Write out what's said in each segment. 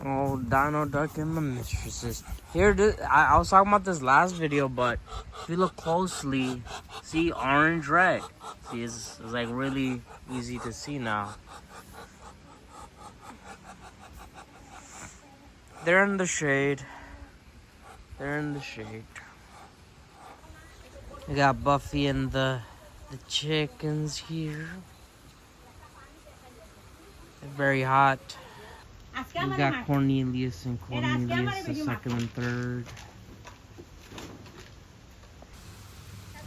Oh, Dino Duck and the mistresses. Here, I was talking about this last video, but if you look closely, see orange, red. See, it's like really easy to see now. They're in the shade. They're in the shade. We got Buffy and the chickens here. They're very hot. We got Cornelius and Cornelius, the second and third.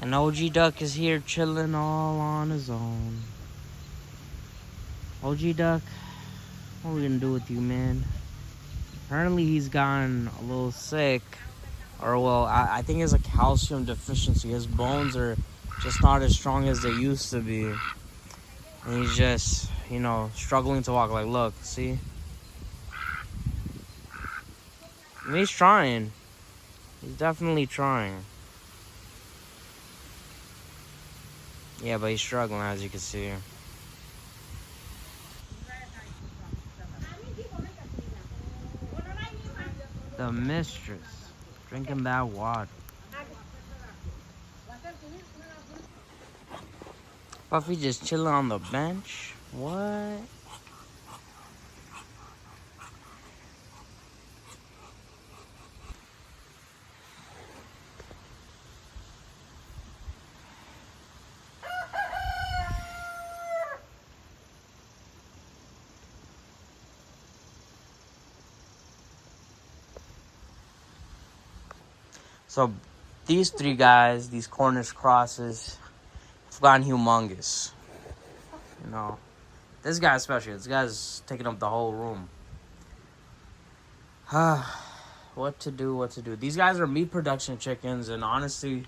And OG Duck is here chilling all on his own. OG Duck, what are we gonna do with you, man? Apparently he's gotten a little sick. Or well, I think it's a calcium deficiency. His bones are just not as strong as they used to be. And he's just, you know, struggling to walk. Like, look, see? I mean, he's trying. He's definitely trying. Yeah, but he's struggling, as you can see. The mistress drinking that water. Buffy just chilling on the bench. What? So these three guys, these Cornish Crosses, have gotten humongous. You know, this guy especially. This guy's taking up the whole room. What to do? These guys are meat production chickens, and honestly,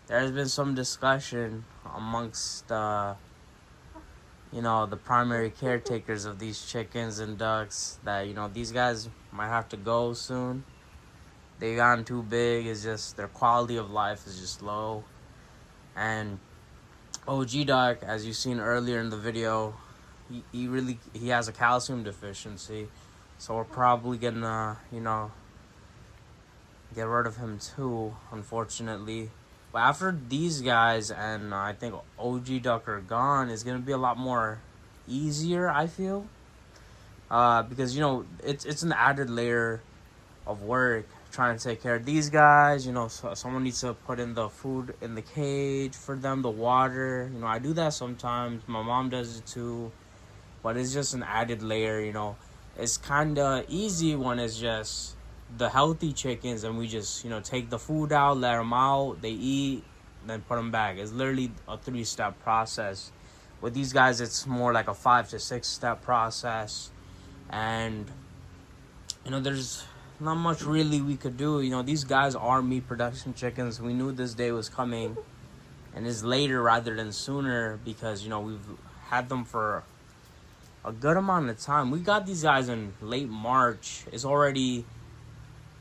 there's been some discussion amongst, you know, the primary caretakers of these chickens and ducks that, you know, these guys might have to go soon. They've gotten too big. It's just their quality of life is just low. And OG Duck, as you've seen earlier in the video, he has a calcium deficiency. So we're probably gonna, you know, get rid of him too, unfortunately. But after these guys and I think OG Duck are gone, it's gonna be a lot more easier, I feel. Because, you know, it's an added layer of work trying to take care of these guys. You know, so someone needs to put in the food in the cage for them, the water. You know, I do that sometimes. My mom does it too. But it's just an added layer, you know. It's kind of easy when it's just the healthy chickens and we just, you know, take the food out, let them out, they eat, then put them back. It's literally a 3-step process. With these guys, it's more like a 5 to 6-step process. And, you know, there's not much really we could do. You know, these guys are meat production chickens. We knew this day was coming, and it's later rather than sooner because, you know, we've had them for a good amount of time. We got these guys in late March. It's already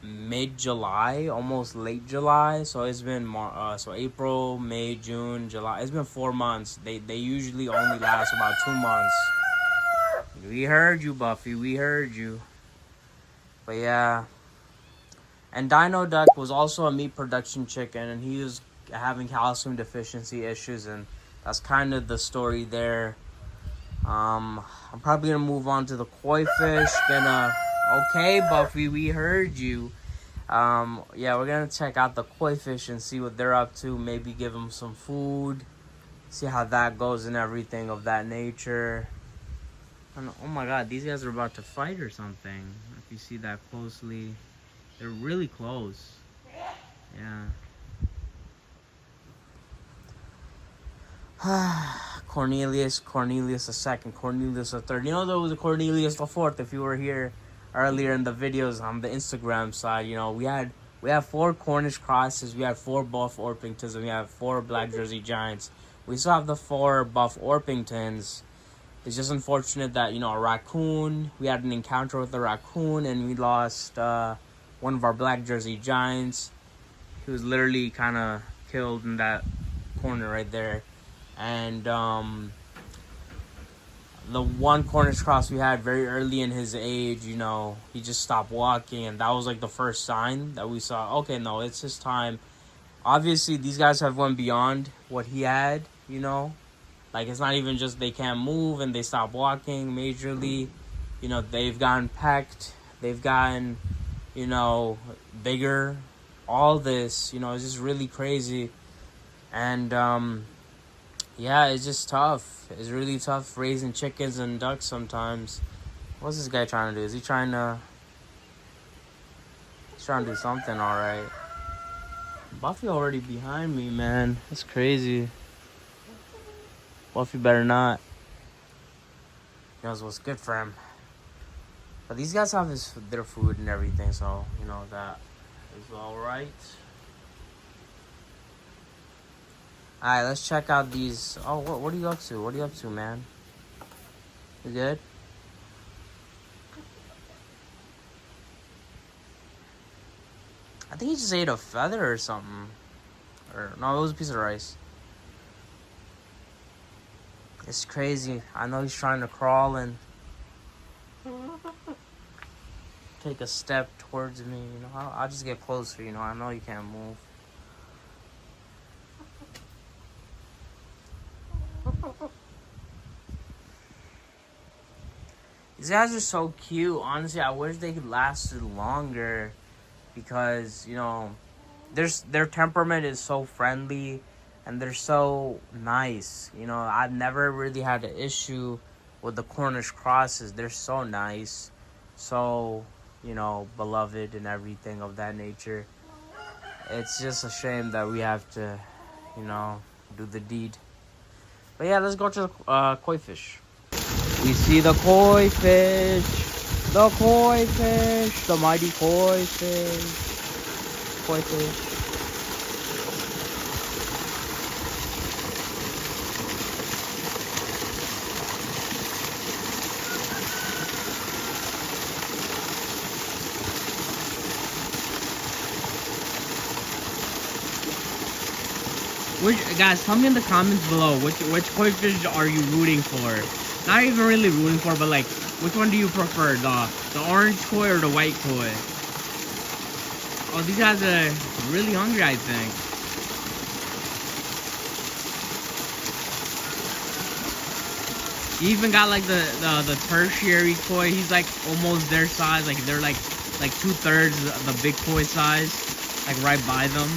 mid-July, almost late July. So it's been so April, May, June, July. It's been 4 months. They usually only last about 2 months. We heard you, Buffy. We heard you. But yeah. And Dino Duck was also a meat production chicken, and he was having calcium deficiency issues, and that's kind of the story there. I'm probably gonna move on to the koi fish. Okay, Buffy, we heard you. Yeah, we're gonna check out the koi fish and see what they're up to. Maybe give them some food, see how that goes and everything of that nature. And oh my God, these guys are about to fight or something. If you see that closely, they're really close. Yeah. Cornelius the second, Cornelius the third. You know, there was a Cornelius the fourth. If you were here earlier in the videos on the Instagram side, you know, we have 4 Cornish Crosses, we have 4 Buff Orpingtons, and we have 4 Black Jersey Giants. We still have the 4 Buff Orpingtons. It's just unfortunate that, you know, a raccoon, we had an encounter with a raccoon and we lost one of our Black Jersey Giants. He was literally kind of killed in that corner right there. And the one Cornish cross we had very early in his age, you know, he just stopped walking, and that was like the first sign that we saw. Okay, no, it's his time. Obviously, these guys have went beyond what he had, you know. Like, it's not even just they can't move and they stop walking majorly. You know, they've gotten packed. They've gotten, you know, bigger. All this, you know, it's just really crazy. And, yeah, it's just tough. It's really tough raising chickens and ducks sometimes. What's this guy trying to do? Is he trying to... He's trying to do something, alright. Buffy already behind me, man. That's crazy. Buffy better not. He knows what's good for him. But these guys have their food and everything, so, you know, that is alright. Alright, let's check out these. Oh, what are you up to? What are you up to, man? You good? I think he just ate a feather or something. Or, no, it was a piece of rice. It's crazy. I know he's trying to crawl and take a step towards me. You know, I'll just get closer. You know, I know you can't move. These guys are so cute. Honestly, I wish they could last longer because, you know, their temperament is so friendly and they're so nice. You know, I've never really had an issue with the Cornish Crosses. They're so nice, so, you know, beloved and everything of that nature. It's just a shame that we have to, you know, do the deed. But yeah, let's go to the koi fish. We see the koi fish. The koi fish. The mighty koi fish. Koi fish. Guys, tell me in the comments below which koi fish are you rooting for? Not even really rooting for, but like, which one do you prefer? The orange koi or the white koi? Oh, these guys are really hungry, I think. You even got like the tertiary koi. He's like almost their size. Like they're like 2/3 the big koi size, like right by them.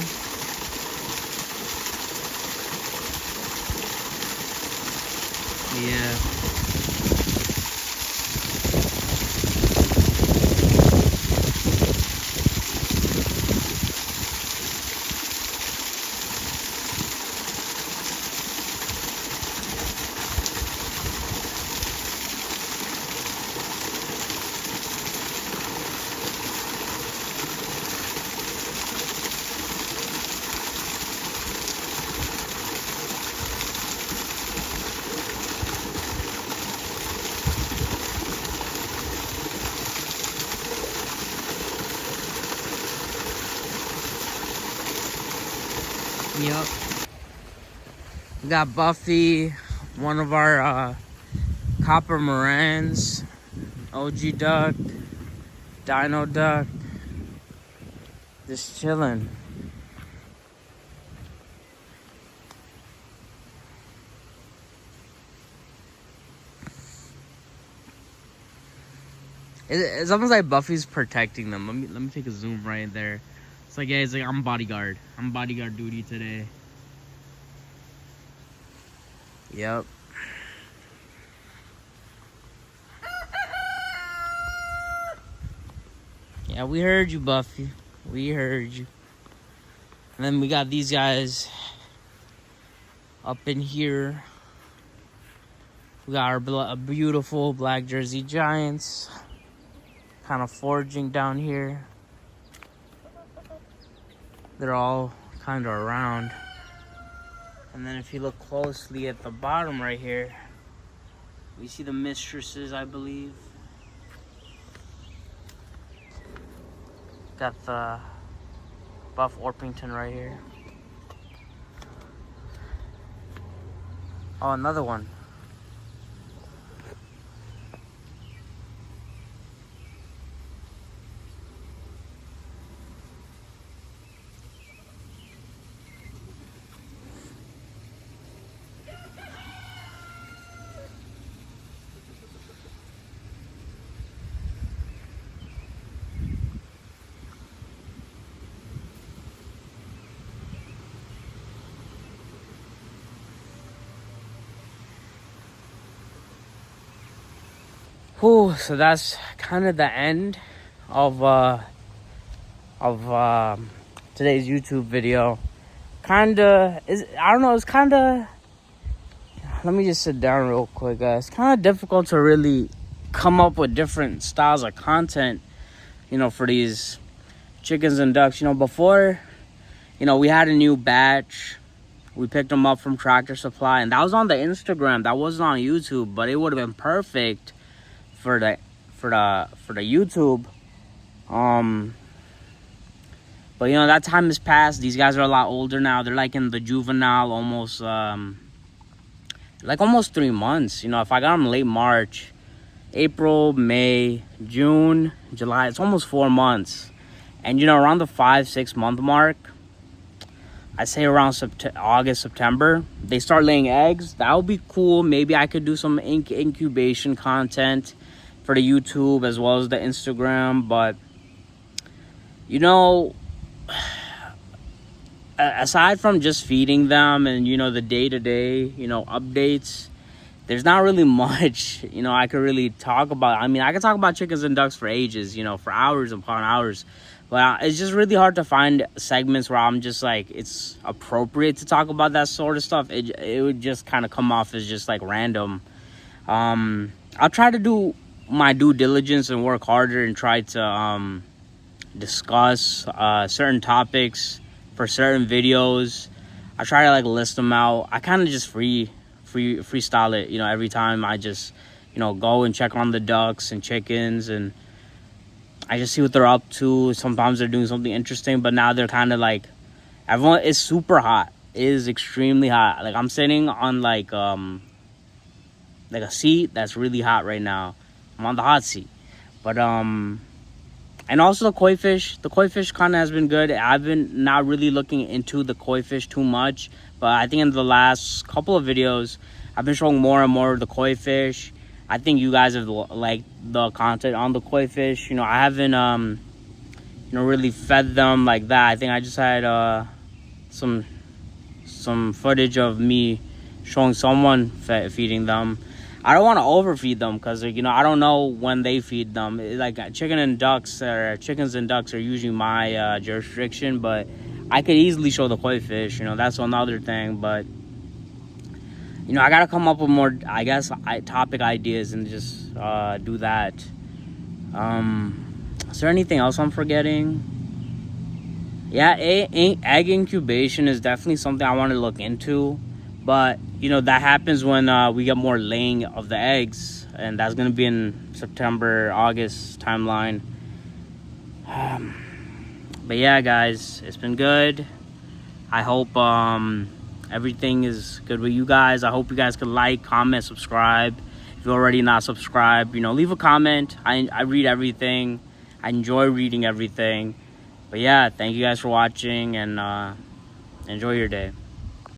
Yeah. Yep. We got Buffy, one of our copper morans, OG Duck, Dino Duck, just chilling. It's almost like Buffy's protecting them. Let me take a zoom right there. It's like, yeah, it's like I'm bodyguard. I'm bodyguard duty today. Yep. Yeah, we heard you, Buffy. We heard you. And then we got these guys up in here. We got our beautiful black Jersey Giants kind of foraging down here. They're all kind of around. And then if you look closely at the bottom right here, we see the mistresses, I believe. Got the Buff Orpington right here. Oh, another one. Whew, so that's kind of the end of today's YouTube video. I don't know, it's kind of, let me just sit down real quick, guys. It's kind of difficult to really come up with different styles of content, for these chickens and ducks. Before, we had a new batch. We picked them up from Tractor Supply, and that was on the Instagram. That wasn't on YouTube, but it would have been perfect for the YouTube. But that time has passed. These guys are a lot older now. They're like in the juvenile, almost 3 months. If I got them late March, April, May, June, July, it's almost 4 months. And around the 5-6 month mark, I say around August, September, they start laying eggs. That would be cool. Maybe I could do some incubation content for the YouTube as well as the Instagram. But aside from just feeding them and the day-to-day updates, there's not really much I could really talk about. I mean, I could talk about chickens and ducks for ages, for hours upon hours, but it's just really hard to find segments where I'm just like, it's appropriate to talk about that sort of stuff. It would just kind of come off as just like random. I'll try to do my due diligence and work harder and try to discuss certain topics for certain videos. I try to like list them out. I kind of just freestyle it, every time I just go and check on the ducks and chickens, and I just see what they're up to. Sometimes they're doing something interesting, but now they're kind of like, everyone is super hot. It is extremely hot. Like I'm sitting on like a seat that's really hot right now. I'm on the hot seat. But and also the koi fish kind of has been good. I've been not really looking into the koi fish too much, but I think in the last couple of videos, I've been showing more and more of the koi fish. I think you guys have liked the content on the koi fish. I haven't, really fed them like that. I think I just had some footage of me showing someone feeding them. I don't want to overfeed them because, I don't know when they feed them. Like chickens and ducks are usually my jurisdiction, but I could easily show the koi fish. That's another thing. But, I got to come up with more, I guess, topic ideas and just do that. Is there anything else I'm forgetting? Yeah, egg incubation is definitely something I want to look into. But, that happens when we get more laying of the eggs. And that's going to be in September, August timeline. But yeah, guys, it's been good. I hope everything is good with you guys. I hope you guys could like, comment, subscribe. If you're already not subscribed, leave a comment. I read everything. I enjoy reading everything. But yeah, thank you guys for watching, and enjoy your day.